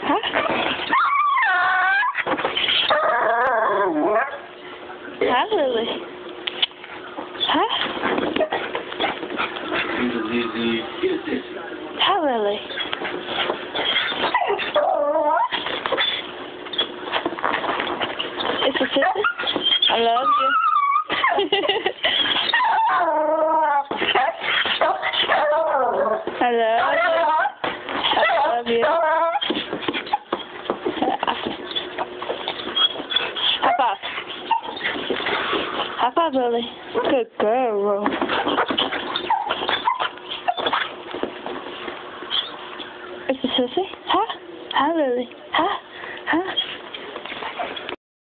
Huh? Hi, Lily. Huh? Hi, Lily. It's a sister. I love you. I love you. High five. High five, Lily. Good girl. It's a sissy. Huh? Hi, Lily. Huh? Huh?